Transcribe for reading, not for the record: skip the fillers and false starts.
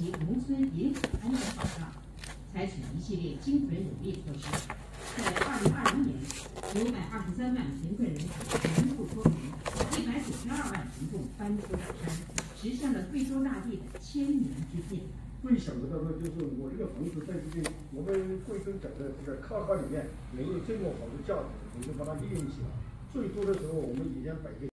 及农村银行安全保障，采取一系列精准有力措施。在2020年，923万贫困人口全部脱贫，192万群众搬出小山，实现了贵州大地的千年之变。最想得到的就是我这个房子在这个我们贵州整个这个开发里面能有这么好的价值，能够把它利用起来。最多的时候，我们以前摆个